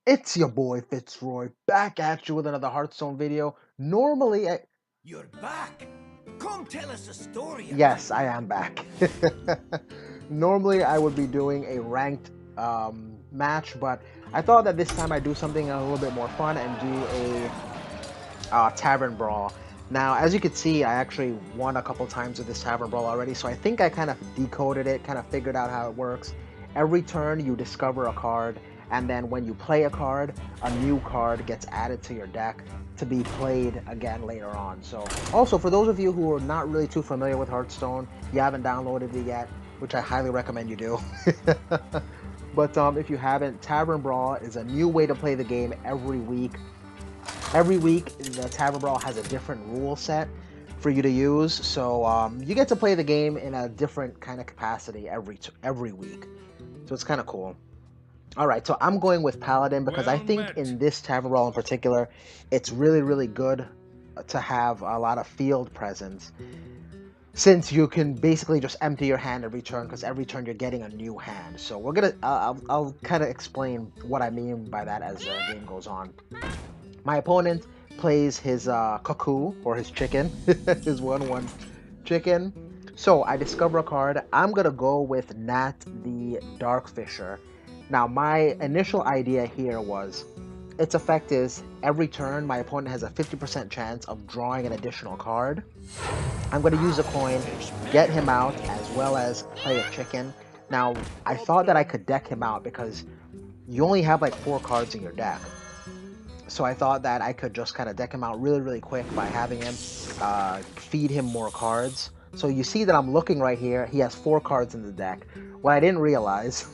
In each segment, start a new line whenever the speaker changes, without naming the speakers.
It's your boy Fitzroy back at you with another Hearthstone video. Normally,
You're back! Come tell us a story about
yes, I
you.
am back. Normally, I would be doing a ranked match, but I thought that this time I'd do something a little bit more fun and do a Tavern Brawl. Now, as you can see, I actually won a couple times with this Tavern Brawl already, so I think I kind of decoded it, kind of figured out how it works. Every turn, you discover a card, and then when you play a card, a new card gets added to your deck to be played again later on. So, also, for those of you who are not really too familiar with Hearthstone, you haven't downloaded it yet, which I highly recommend you do. But if you haven't, Tavern Brawl is a new way to play the game every week. Every week, the Tavern Brawl has a different rule set for you to use, so you get to play the game in a different kind of capacity every week. So it's kind of cool. All right, so I'm going with Paladin because I
Well
think
met.
in this Tavern Brawl in particular, it's really good to have a lot of field presence since you can basically just empty your hand every turn because every turn you're getting a new hand. So we're gonna I'll kind of explain what I mean by that as the game goes on. My opponent plays his cuckoo or his chicken, his 1/1 chicken. So I discover a card. I'm gonna go with Nat the Darkfisher. Now my initial idea here was its effect is every turn my opponent has a 50% chance of drawing an additional card. I'm gonna use a coin,
Fish
get
man.
him out as well as play a chicken. Now I thought that I could deck him out because you only have like 4 cards in your deck. So I thought that I could just kind of deck him out really quick by having him feed him more cards. So you see that I'm looking right here. He has 4 cards in the deck. What I didn't realize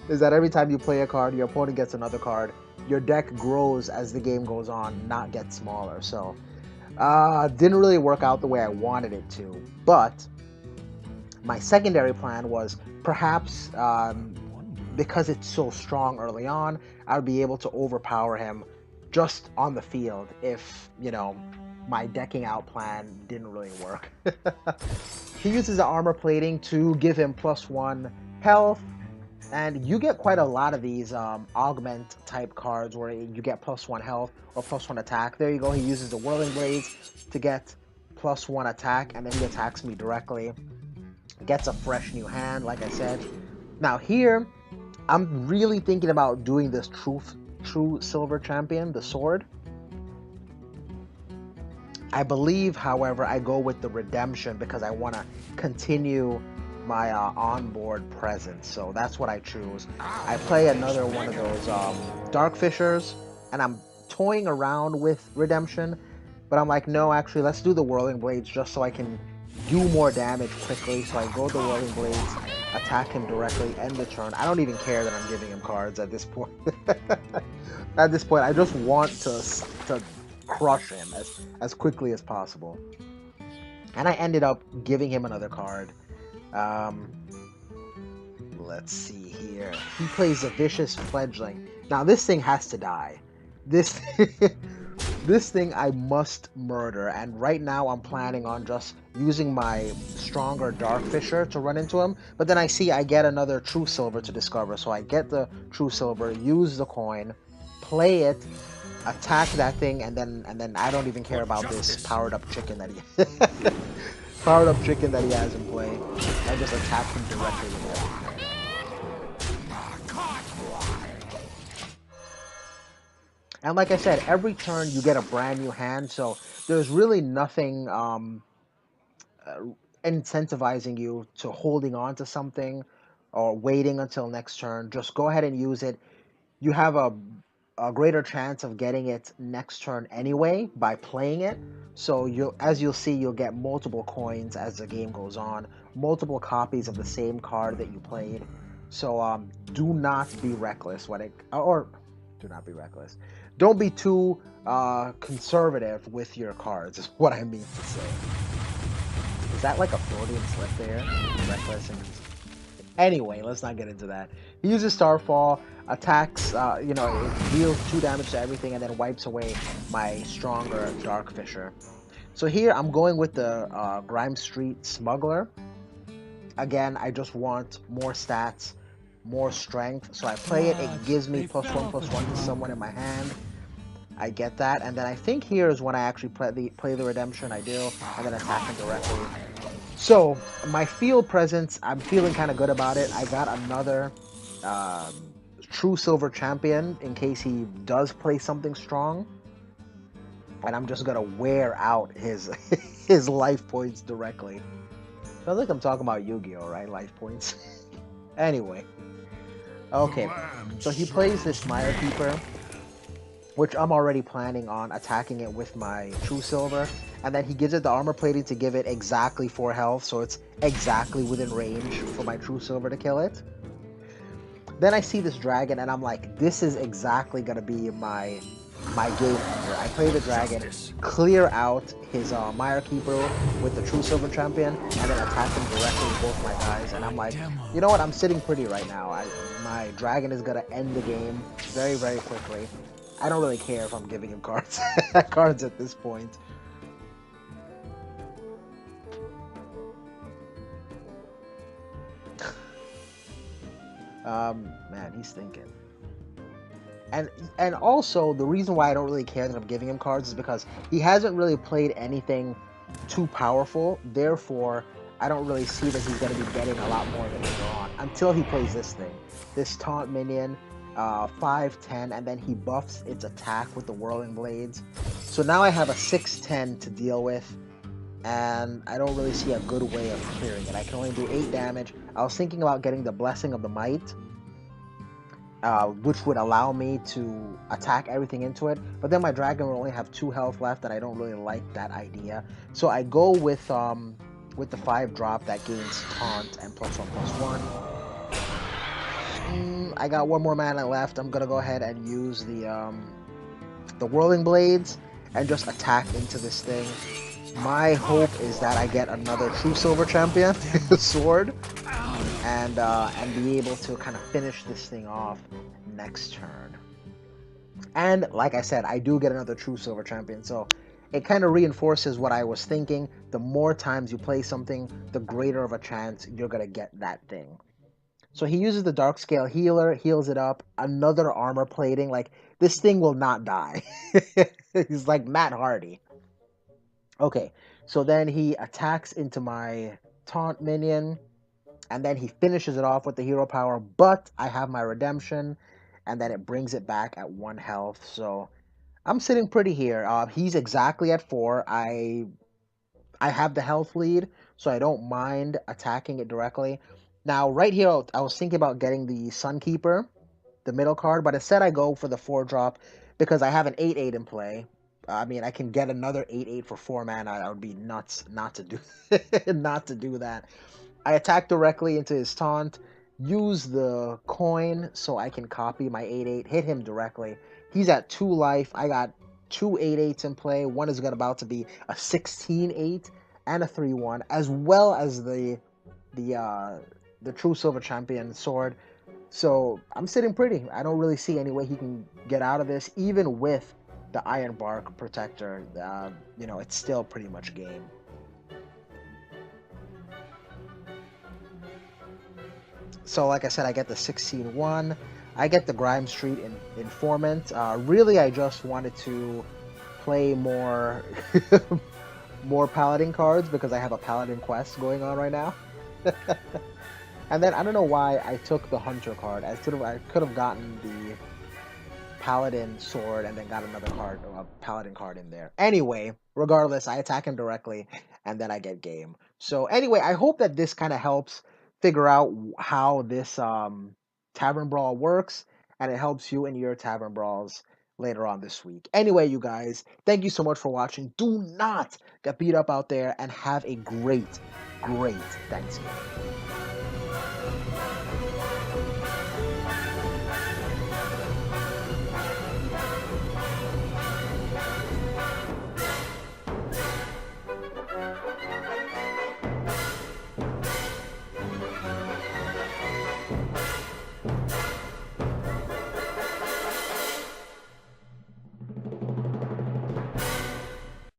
is that every time you play a card, your opponent gets another card. Your deck grows as the game goes on, not get smaller. So didn't really work out the way I wanted it to. But my secondary plan was perhaps because it's so strong early on, I would be able to overpower him just on the field if, my decking out plan didn't really work. He uses the armor plating to give him +1 health, and you get quite a lot of these augment type cards where you get +1 health or +1 attack. There you go, he uses the Whirling Blades to get +1 attack, and then he attacks me directly. Gets a fresh new hand, like I said. Now here, I'm really thinking about doing this true silver champion, the sword. I believe, however, I go with the redemption because I want to continue my onboard presence. So that's what I choose.
Ah,
I play
fish
another one of
beggar.
those dark fishers, and I'm toying around with redemption, but I'm like, no, actually, let's do the whirling blades just so I can do more damage quickly. So I go the whirling blades, attack him directly, end the turn. I don't even care that I'm giving him cards at this point. At this point, I just want to crush him as quickly as possible. And I ended up giving him another card. Um, let's see here. He plays a vicious fledgling. Now this thing has to die. This this thing I must murder. And right now I'm planning on just using my stronger Darkfisher to run into him. But then I see I get another True Silver to discover. So I get the True Silver, use the coin, play it, attack that thing, and then I don't even care
For
about this
justice.
powered up chicken that he powered up chicken that he has in play. I just attack him directly with it. And like I said, every turn you get a brand new hand, so there's really nothing uh, incentivizing you to holding on to something or waiting until next turn. Just go ahead and use it. You have a greater chance of getting it next turn anyway by playing it. So as you'll see, you'll get multiple coins as the game goes on, multiple copies of the same card that you played. So do not be reckless when it or do not be reckless. Don't be too conservative with your cards. Is what I mean to say. Is that like a Freudian slip there? Reckless and anyway, let's not get into that. He uses Starfall, attacks, it deals 2 damage to everything, and then wipes away my stronger Darkfisher. So here I'm going with the Grime Street Smuggler. Again, I just want more stats, more strength. So I play it. It gives me +1/+1 to someone in my hand. I get that, and then I think here is when I actually play the redemption. I do, and then attack him directly. So my field presence, I'm feeling kind of good about it. I got another true silver champion in case he does play something strong, and I'm just gonna wear out his his life points directly. Sounds like I'm talking about Yu-Gi-Oh, right? Life points. Anyway, okay. So he plays this Mire Keeper, which I'm already planning on attacking it with my True Silver. And then he gives it the armor plating to give it exactly 4 health, so it's exactly within range for my True Silver to kill it. Then I see this dragon, and I'm like, this is exactly going to be my game ender. I play the dragon, clear out his Mire Keeper with the True Silver Champion, and then attack him directly with both my guys. And I'm like, you know what? I'm sitting pretty right now. My dragon is going to end the game very, very quickly. I don't really care if I'm giving him cards cards at this point. Man, he's thinking. And also the reason why I don't really care that I'm giving him cards is because he hasn't really played anything too powerful. Therefore, I don't really see that he's going to be getting a lot more of it later on until he plays this thing, this taunt minion. 5/10, and then he buffs its attack with the whirling blades. So now I have a 6/10 to deal with, and I don't really see a good way of clearing it. I can only do 8 damage. I was thinking about getting the Blessing of the Might, which would allow me to attack everything into it, but then my dragon will only have 2 health left, and I don't really like that idea. So I go with the 5 drop that gains taunt and +1/+1. I got 1 more mana left. I'm gonna go ahead and use the whirling blades and just attack into this thing. My hope is that I get another true silver champion sword and be able to kind of finish this thing off next turn. And like I said, I do get another true silver champion, so it kind of reinforces what I was thinking. The more times you play something, the greater of a chance you're gonna get that thing. So he uses the Dark Scale Healer, heals it up, another armor plating. Like, this thing will not die. He's like Matt Hardy. Okay, so then he attacks into my taunt minion, and then he finishes it off with the hero power, but I have my redemption, and then it brings it back at 1 health. So I'm sitting pretty here. He's exactly at 4. I have the health lead, so I don't mind attacking it directly. Now, right here, I was thinking about getting the Sunkeeper, the middle card, but instead I go for the 4 drop because I have an 8/8 in play. I mean, I can get another 8/8 for 4 mana. I would be nuts not to do not to do that. I attack directly into his taunt, use the coin so I can copy my 8/8, hit him directly. He's at 2 life. I got 2 8/8s in play. One is about to be a 16/8 and a 3/1, as well as the True Silver Champion sword. So I'm sitting pretty. I don't really see any way he can get out of this, even with the Iron Bark Protector. It's still pretty much game. So like I said, I get the 16/1. I get the Grime Street Informant. Really, I just wanted to play more more Paladin cards because I have a Paladin quest going on right now. And then I don't know why I took the Hunter card. I could have gotten the Paladin sword and then got another card, a Paladin card in there. Anyway, regardless, I attack him directly and then I get game. So anyway, I hope that this kind of helps figure out how this Tavern Brawl works, and it helps you in your Tavern Brawls later on this week. Anyway, you guys, thank you so much for watching. Do not get beat up out there, and have a great, great Thanksgiving.